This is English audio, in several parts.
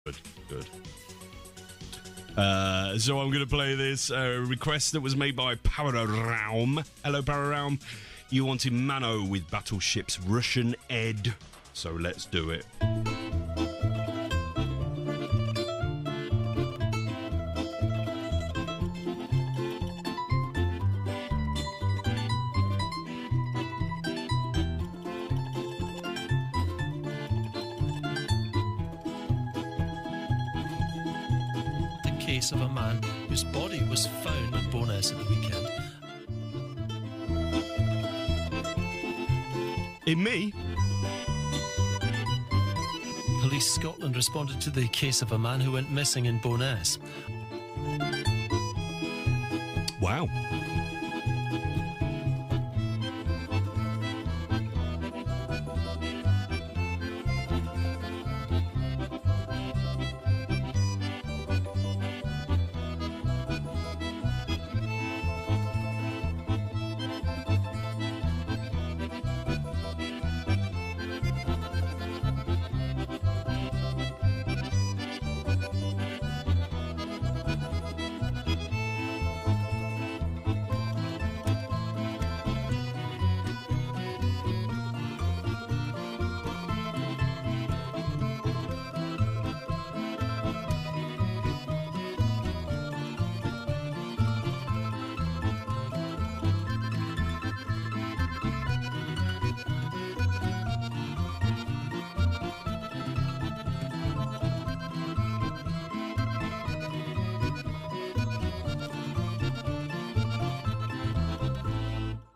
Good. So I'm going to play this request that was made by Pararaum. Hello, Pararaum. You wanted Mano with Battleship's Russian Ed. So let's do it. Case of a man whose body was found in Bowness at the weekend. In me? Police Scotland responded to the case of a man who went missing in Bowness. Wow.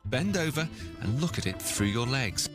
Bend over and look at it through your legs.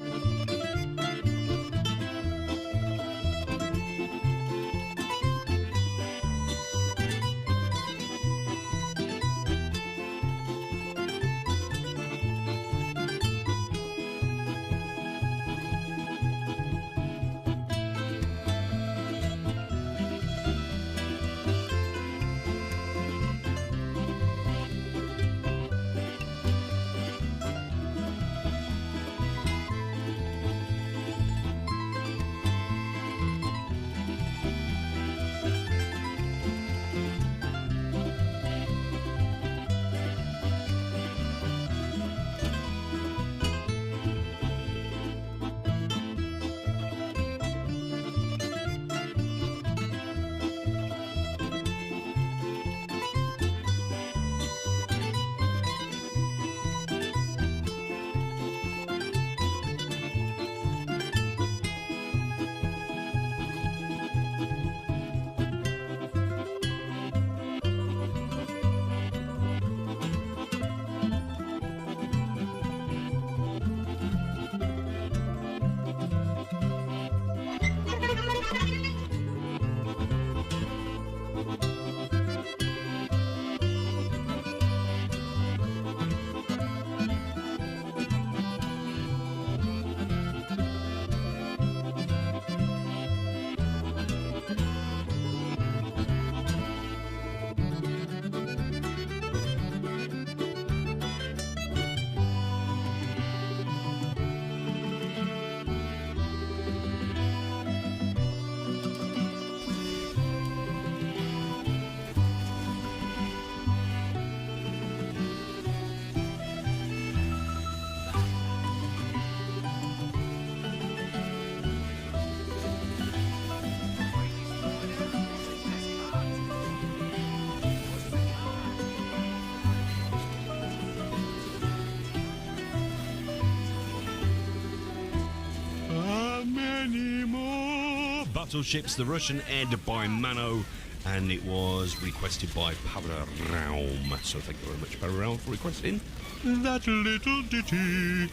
Battleships, the Russian Ed by Mano, and it was requested by Pararaum. So thank you very much, Pararaum, for requesting that little ditty.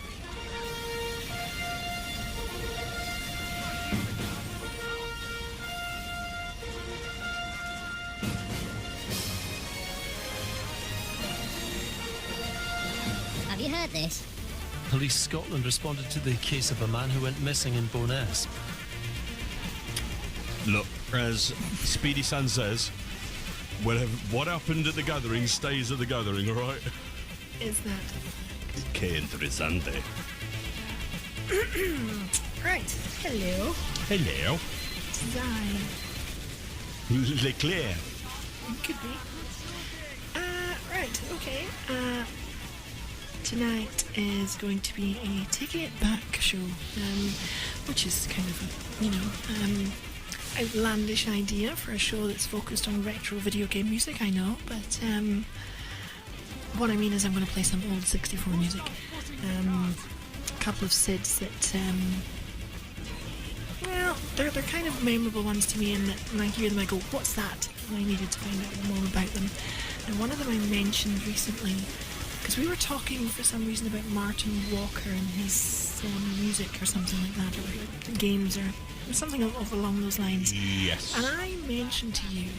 Have you heard this? Police Scotland responded to the case of a man who went missing in Bowness. Look, as Speedy San says, what happened at the gathering stays at the gathering, all right? Is that? Que interesante. Right. Hello. Hello. Design. Leclerc. Could be. Right, okay. Tonight is going to be a Taking It Back show, which is kind of a, outlandish idea for a show that's focused on retro video game music, I know, but what I mean is I'm going to play some old 64 music. A couple of SIDs that, well, they're kind of memorable ones to me, and that when I hear them I go, what's that? And I needed to find out more about them. And one of them I mentioned recently, because we were talking for some reason about Martin Walker and his music or something like that, or games or something along those lines. Yes. And I mentioned to you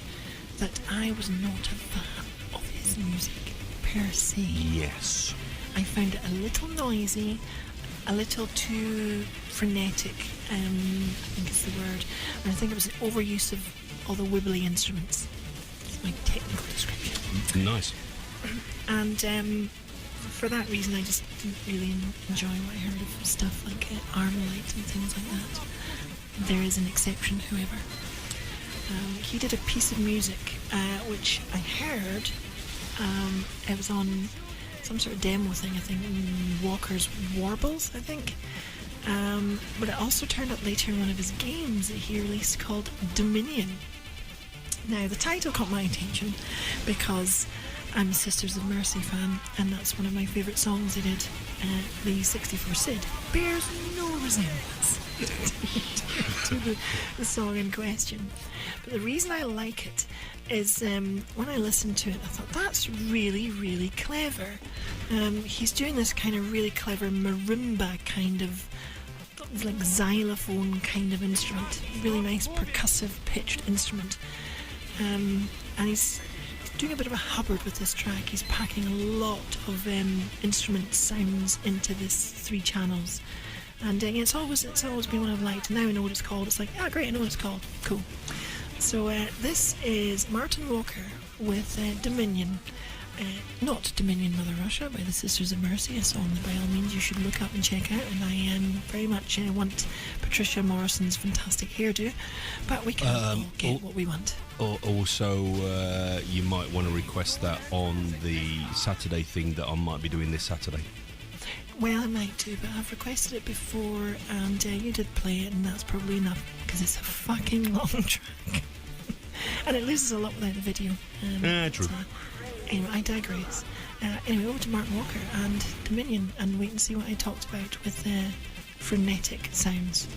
that I was not a fan of his music per se. Yes. I found it a little noisy, a little too frenetic, I think is the word. And I think it was the overuse of all the wibbly instruments. That's my technical description. Nice. And for that reason I just didn't really enjoy what I heard of stuff like Armalite and things like that. There is an exception, however. He did a piece of music which I heard, it was on some sort of demo thing, I think, Walker's Warbles, I think. But it also turned up later in one of his games that he released called Dominion. Now, the title caught my attention because I'm a Sisters of Mercy fan, and that's one of my favourite songs they did. The 64 SID bears no resemblance to the song in question. But the reason I like it is when I listened to it, I thought, that's really, really clever. He's doing this kind of really clever marimba kind of, like xylophone kind of instrument. Really nice percussive pitched instrument. And he's doing a bit of a Hubbard with this track. He's packing a lot of instrument sounds into this 3 channels, and it's always been one I've liked. Now I know what it's called. It's like, ah, great, I know what it's called. Cool. So this is Martin Walker with Dominion. Not Dominion Mother Russia by the Sisters of Mercy, a song that by all means you should look up and check out, and I very much want Patricia Morrison's fantastic hairdo, but we can all get what we want. Also, you might want to request that on the Saturday thing that I might be doing this Saturday. Well, I might do, but I've requested it before, and you did play it, and that's probably enough, because it's a fucking long track. And it loses a lot without the video. True. Anyway, I digress. Anyway, over to Martin Walker and Dominion, and wait and see what I talked about with frenetic sounds.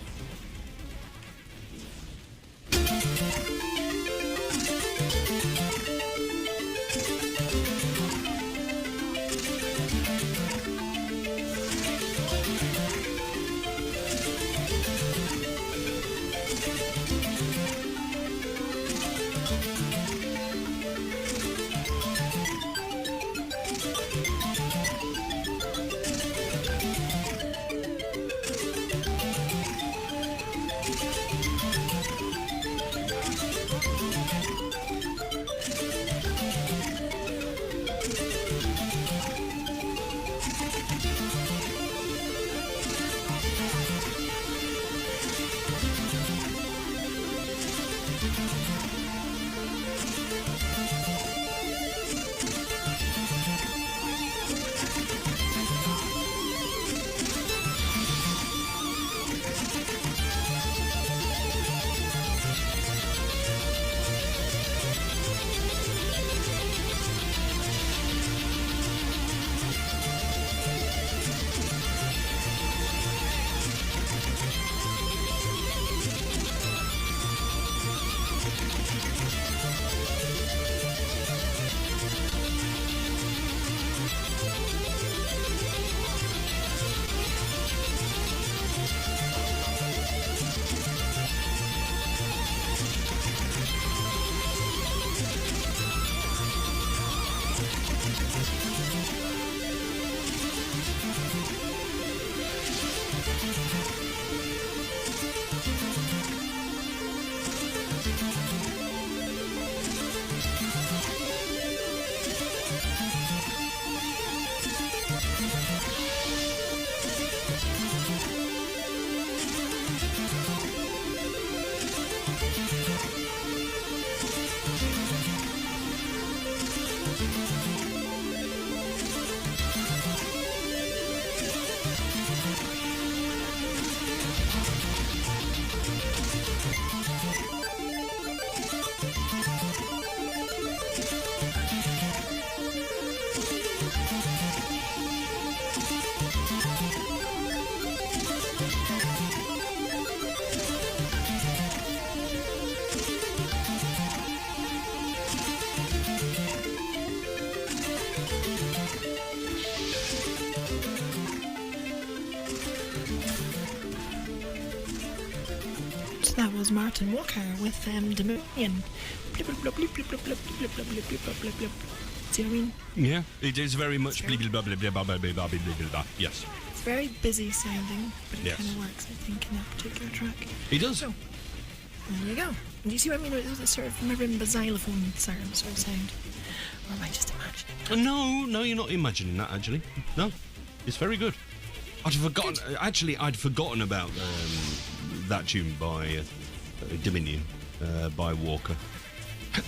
that was Martin Walker with Dominion. Blip, blip, blip, blip, blip, blip, blip, blip, blip, blip, blip, blip, blip. See what I mean? Yeah, it is very much It's very- blah, blah, blah, blah, blah, blah, blah, blah, blah, blah. Yes, It's very busy sounding, but it Yes. kind of works, I think, in that particular track. it does. So, there you go. Do you see what I mean? It's sort of marimba xylophone sort of sound. Or am I just imagining? No, you're not imagining that, actually. No, it's very good. I'd forgotten. Actually, I'd forgotten about that tune by Dominion by Walker.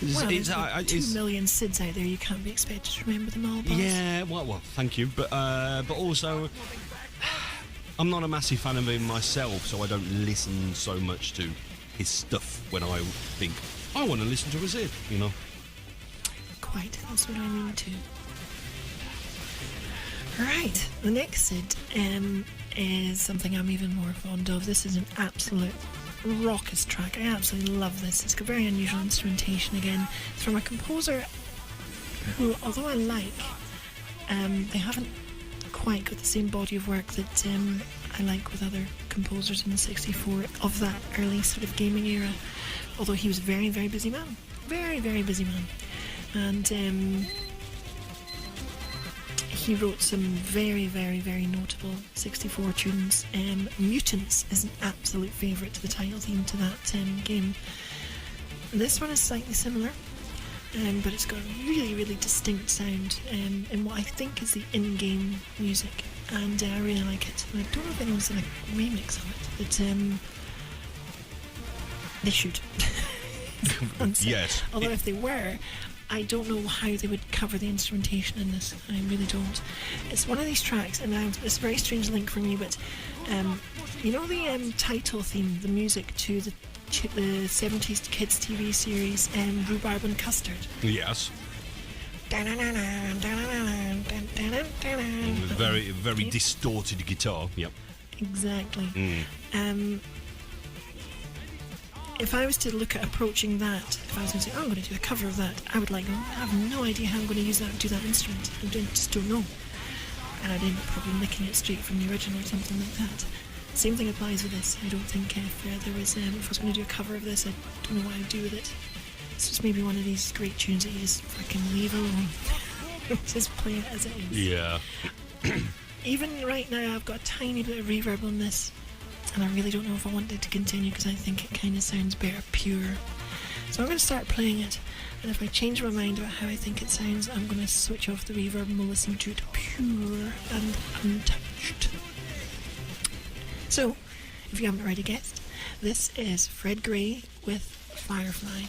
Well, there's It's- like 2 million SIDS out there. You can't be expected to remember them all, boss. yeah, well, thank you, but also, I'm not a massive fan of him myself, so I don't listen so much to his stuff when I think I want to listen to a Sid, you know. Quite. That's what I mean too. Right. The next Sid is something I'm even more fond of. This is an absolute raucous track. I absolutely love this. It's got very unusual instrumentation again. It's from a composer who, although I like, they haven't quite got the same body of work that I like with other composers in the 64 of that early sort of gaming era. Although he was a very, very busy man. Very, very busy man. And he wrote some very, very, very notable 64 tunes. Mutants is an absolute favourite to the title theme to that game. This one is slightly similar, but it's got a really, really distinct sound in what I think is the in-game music, and I really like it. And I don't know if anyone's done a remix of it, but they should. Yes. Although if they were, I don't know how they would cover the instrumentation in this. I really don't. It's one of these tracks, and it's a very strange link for me, but you know the title theme, the music to the 70s kids TV series Rhubarb and Custard? Yes. Very, very Okay. distorted guitar. Yep. Exactly. If I was to look at approaching that, if I was going to say, oh, I'm going to do a cover of that, I would I have no idea how I'm going to use that, do that instrument. I just don't know. And I'd end up probably nicking it straight from the original or something like that. Same thing applies with this. I don't think if there was, if I was going to do a cover of this, I don't know what I'd do with it. It's just maybe one of these great tunes that you just freaking leave alone. Just play it as it is. Yeah. Even right now, I've got a tiny bit of reverb on this, and I really don't know if I want it to continue because I think it kind of sounds better pure. So I'm going to start playing it, and if I change my mind about how I think it sounds, I'm going to switch off the reverb and we'll listen to it pure and untouched. So, if you haven't already guessed, this is Fred Gray with Firefly.